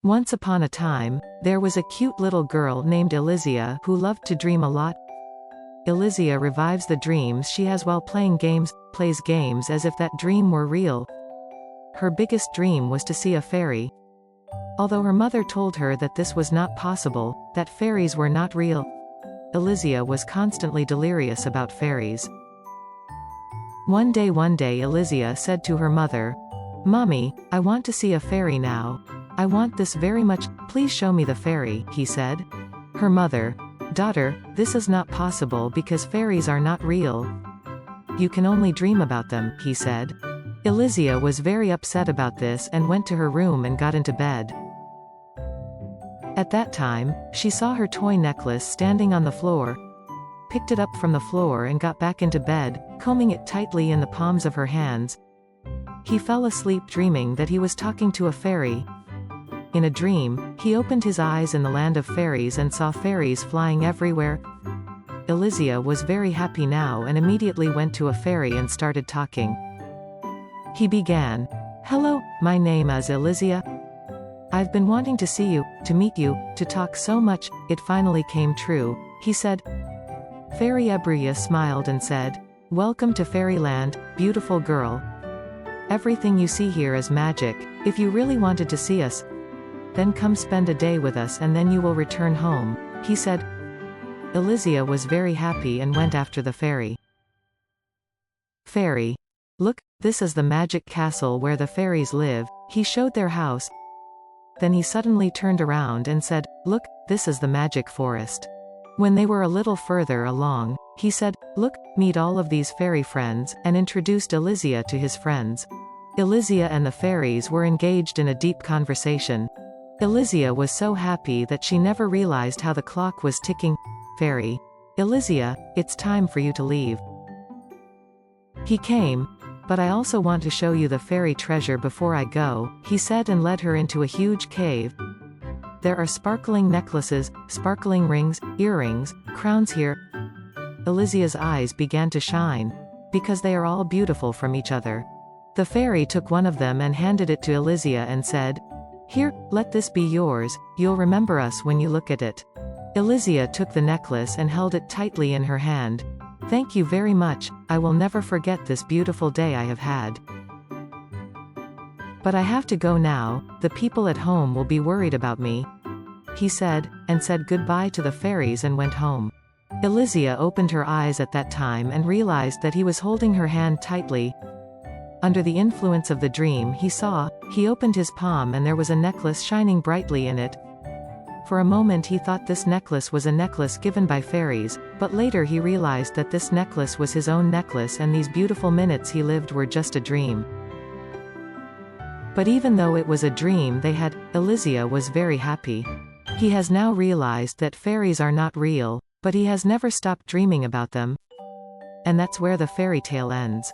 Once upon a time, there was a cute little girl named Elysia who loved to dream a lot. Elysia revives the dreams she has while plays games as if that dream were real. Her biggest dream was to see a fairy. Although her mother told her that this was not possible, that fairies were not real, Elysia was constantly delirious about fairies. One day Elysia said to her mother, "Mommy, I want to see a fairy now. I want this very much, please show me the fairy," he said. Her mother, "Daughter, this is not possible because fairies are not real. You can only dream about them," he said. Elysia was very upset about this and went to her room and got into bed. At that time, she saw her toy necklace standing on the floor, picked it up from the floor and got back into bed, combing it tightly in the palms of her hands. He fell asleep dreaming that he was talking to a fairy. In a dream, he opened his eyes in the land of fairies and saw fairies flying everywhere. Elysia was very happy now and immediately went to a fairy and started talking. He began, "Hello, my name is Elysia. I've been wanting to see you, to meet you, to talk so much, it finally came true," he said. Fairy Elysia smiled and said, "Welcome to Fairyland, beautiful girl. Everything you see here is magic. If you really wanted to see us, then come spend a day with us and then you will return home," he said. Elysia was very happy and went after the fairy. "Fairy. Look, this is the magic castle where the fairies live," he showed their house. Then he suddenly turned around and said, "Look, this is the magic forest." When they were a little further along, he said, "Look, meet all of these fairy friends," and introduced Elysia to his friends. Elysia and the fairies were engaged in a deep conversation. Elysia was so happy that she never realized how the clock was ticking. "Fairy. Elysia, it's time for you to leave." He came. "But I also want to show you the fairy treasure before I go," he said and led her into a huge cave. "There are sparkling necklaces, sparkling rings, earrings, crowns here." Elysia's eyes began to shine, because they are all beautiful from each other. The fairy took one of them and handed it to Elysia and said, "Here, let this be yours, you'll remember us when you look at it." Elysia took the necklace and held it tightly in her hand. "Thank you very much, I will never forget this beautiful day I have had. But I have to go now, the people at home will be worried about me," he said, and said goodbye to the fairies and went home. Elysia opened her eyes at that time and realized that he was holding her hand tightly. Under the influence of the dream he opened his palm and there was a necklace shining brightly in it. For a moment he thought this necklace was a necklace given by fairies, but later he realized that this necklace was his own necklace and these beautiful minutes he lived were just a dream. But even though it was a dream they had, Elysia was very happy. He has now realized that fairies are not real, but he has never stopped dreaming about them. And that's where the fairy tale ends.